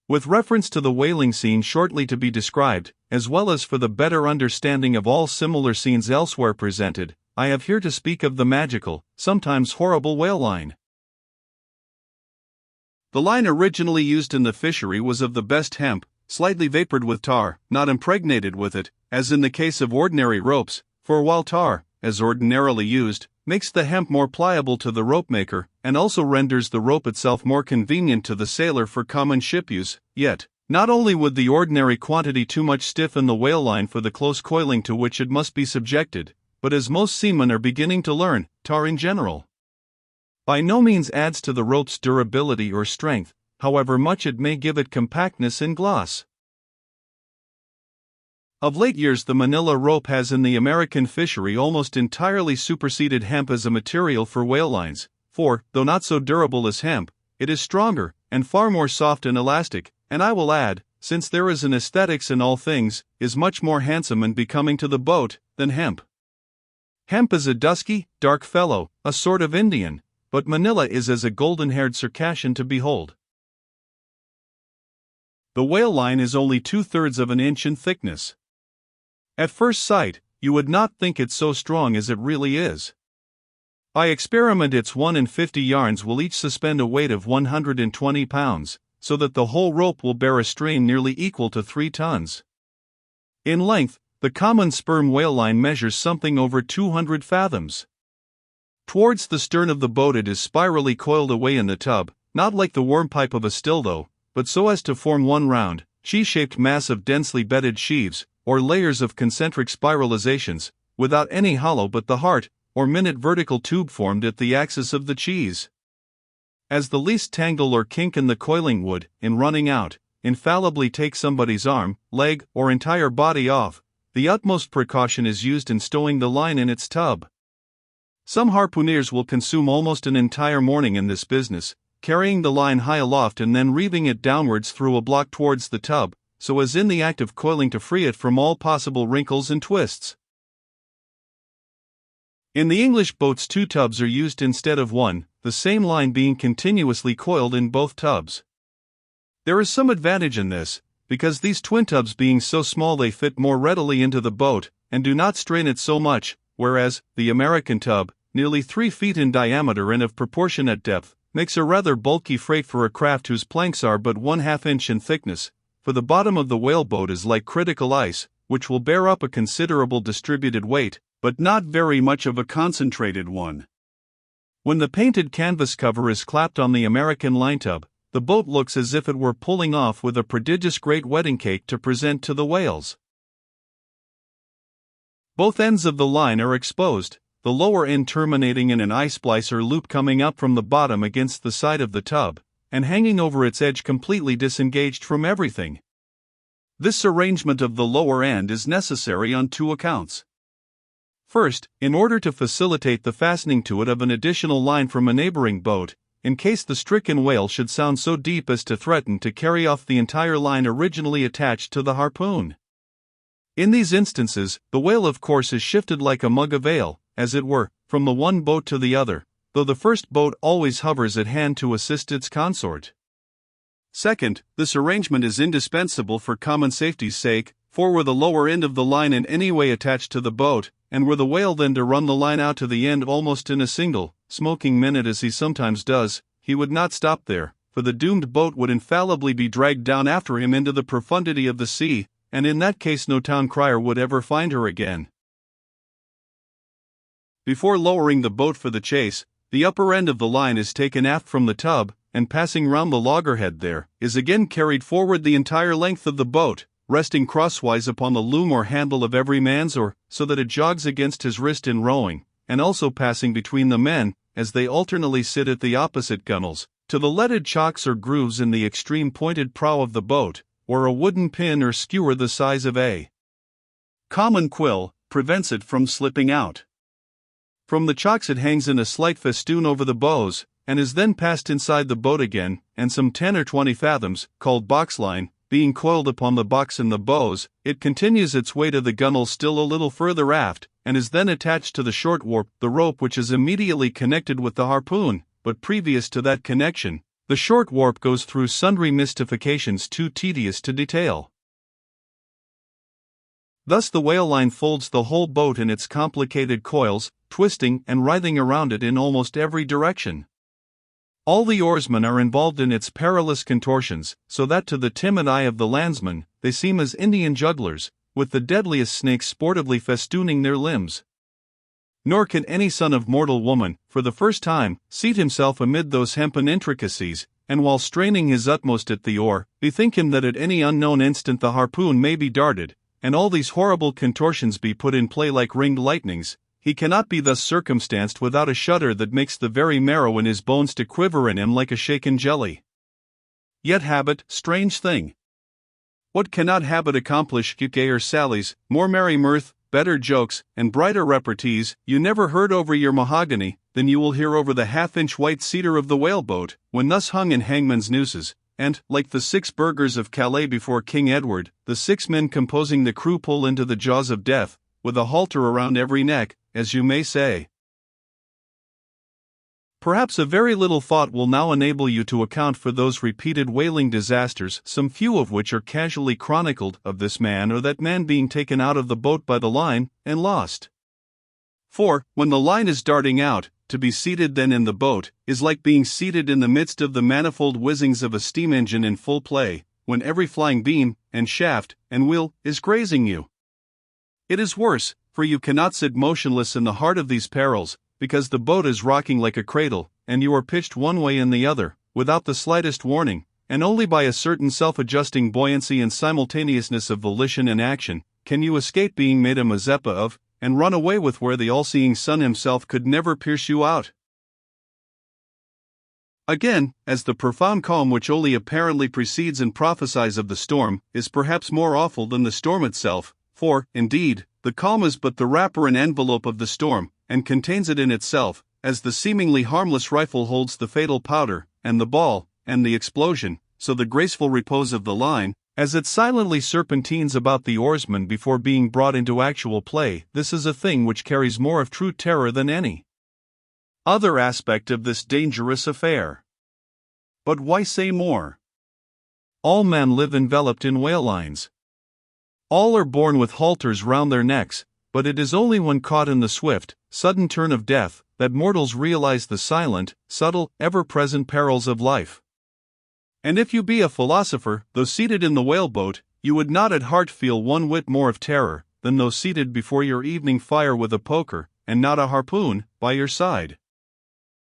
With reference to the whaling scene shortly to be described, as well as for the better understanding of all similar scenes elsewhere presented, I have here to speak of the magical, sometimes horrible whale line. The line originally used in the fishery was of the best hemp, slightly vapored with tar, not impregnated with it, as in the case of ordinary ropes, for while tar, as ordinarily used, makes the hemp more pliable to the rope maker, and also renders the rope itself more convenient to the sailor for common ship use, yet, not only would the ordinary quantity too much stiffen the whale line for the close coiling to which it must be subjected, but as most seamen are beginning to learn, tar in general by no means adds to the rope's durability or strength, however much it may give it compactness and gloss. Of late years, the manila rope has in the American fishery almost entirely superseded hemp as a material for whale lines, for, though not so durable as hemp, it is stronger, and far more soft and elastic, and I will add, since there is an aesthetics in all things, is much more handsome and becoming to the boat than hemp. Hemp is a dusky, dark fellow, a sort of Indian, but manila is as a golden-haired Circassian to behold. The whale line is only 2/3 of an inch in thickness. At first sight, you would not think it so strong as it really is. By experiment, its 1 in 50 yarns will each suspend a weight of 120 pounds, so that the whole rope will bear a strain nearly equal to 3 tons. In length, the common sperm whale line measures something over 200 fathoms. Towards the stern of the boat it is spirally coiled away in the tub, not like the wormpipe of a stildo, but so as to form one round, cheese-shaped mass of densely bedded sheaves, or layers of concentric spiralizations, without any hollow but the heart, or minute vertical tube formed at the axis of the cheese. As the least tangle or kink in the coiling would, in running out, infallibly take somebody's arm, leg, or entire body off, the utmost precaution is used in stowing the line in its tub. Some harpooneers will consume almost an entire morning in this business, carrying the line high aloft and then reeving it downwards through a block towards the tub, so as in the act of coiling to free it from all possible wrinkles and twists. In the English boats 2 tubs are used instead of 1, the same line being continuously coiled in both tubs. There is some advantage in this, because these twin tubs being so small they fit more readily into the boat, and do not strain it so much, whereas, the American tub, nearly 3 feet in diameter and of proportionate depth, makes a rather bulky freight for a craft whose planks are but 1/2 inch in thickness, for the bottom of the whaleboat is like critical ice, which will bear up a considerable distributed weight, but not very much of a concentrated one. When the painted canvas cover is clapped on the American line tub, the boat looks as if it were pulling off with a prodigious great wedding cake to present to the whales. Both ends of the line are exposed, the lower end terminating in an eye splicer loop coming up from the bottom against the side of the tub, and hanging over its edge completely disengaged from everything. This arrangement of the lower end is necessary on 2 accounts. First, in order to facilitate the fastening to it of an additional line from a neighboring boat, in case the stricken whale should sound so deep as to threaten to carry off the entire line originally attached to the harpoon. In these instances, the whale of course is shifted like a mug of ale, as it were, from the one boat to the other, though the first boat always hovers at hand to assist its consort. Second, this arrangement is indispensable for common safety's sake, for were the lower end of the line in any way attached to the boat, and were the whale then to run the line out to the end almost in a single, smoking minute as he sometimes does, he would not stop there, for the doomed boat would infallibly be dragged down after him into the profundity of the sea, and in that case no town crier would ever find her again. Before lowering the boat for the chase, the upper end of the line is taken aft from the tub, and passing round the loggerhead there, is again carried forward the entire length of the boat, resting crosswise upon the loom or handle of every man's oar, so that it jogs against his wrist in rowing, and also passing between the men, as they alternately sit at the opposite gunwales, to the leaded chocks or grooves in the extreme pointed prow of the boat, or a wooden pin or skewer the size of a common quill prevents it from slipping out. From the chocks it hangs in a slight festoon over the bows, and is then passed inside the boat again, and some 10 or 20 fathoms, called boxline, being coiled upon the box in the bows, it continues its way to the gunwale still a little further aft, and is then attached to the short warp, the rope which is immediately connected with the harpoon, but previous to that connection, The short warp goes through sundry mystifications too tedious to detail. Thus the whale line folds the whole boat in its complicated coils, twisting and writhing around it in almost every direction. All the oarsmen are involved in its perilous contortions, so that to the timid eye of the landsman, they seem as Indian jugglers, with the deadliest snakes sportively festooning their limbs. Nor can any son of mortal woman, for the first time, seat himself amid those hempen intricacies, and while straining his utmost at the oar, bethink him that at any unknown instant the harpoon may be darted, and all these horrible contortions be put in play like ringed lightnings. He cannot be thus circumstanced without a shudder that makes the very marrow in his bones to quiver in him like a shaken jelly. Yet habit, strange thing! What cannot habit accomplish? Gayer sallies, more merry mirth, better jokes, and brighter repartees, you never heard over your mahogany, than you will hear over the half-inch white cedar of the whaleboat, when thus hung in hangman's nooses, and, like the 6 burghers of Calais before King Edward, the 6 men composing the crew pull into the jaws of death, with a halter around every neck, as you may say. Perhaps a very little thought will now enable you to account for those repeated whaling disasters, some few of which are casually chronicled, of this man or that man being taken out of the boat by the line, and lost. For, when the line is darting out, to be seated then in the boat, is like being seated in the midst of the manifold whizzings of a steam engine in full play, when every flying beam, and shaft, and wheel, is grazing you. It is worse, for you cannot sit motionless in the heart of these perils, because the boat is rocking like a cradle, and you are pitched one way and the other, without the slightest warning, and only by a certain self-adjusting buoyancy and simultaneousness of volition and action, can you escape being made a Mazeppa of, and run away with where the all-seeing sun himself could never pierce you out. Again, as the profound calm which only apparently precedes and prophesies of the storm, is perhaps more awful than the storm itself, for, indeed, the calm is but the wrapper and envelope of the storm, and contains it in itself, as the seemingly harmless rifle holds the fatal powder, and the ball, and the explosion, so the graceful repose of the line, as it silently serpentines about the oarsman before being brought into actual play, this is a thing which carries more of true terror than any other aspect of this dangerous affair. But why say more? All men live enveloped in whale lines. All are born with halters round their necks, but it is only when caught in the swift, sudden turn of death, that mortals realize the silent, subtle, ever-present perils of life. And if you be a philosopher, though seated in the whaleboat, you would not at heart feel one whit more of terror, than though seated before your evening fire with a poker, and not a harpoon, by your side.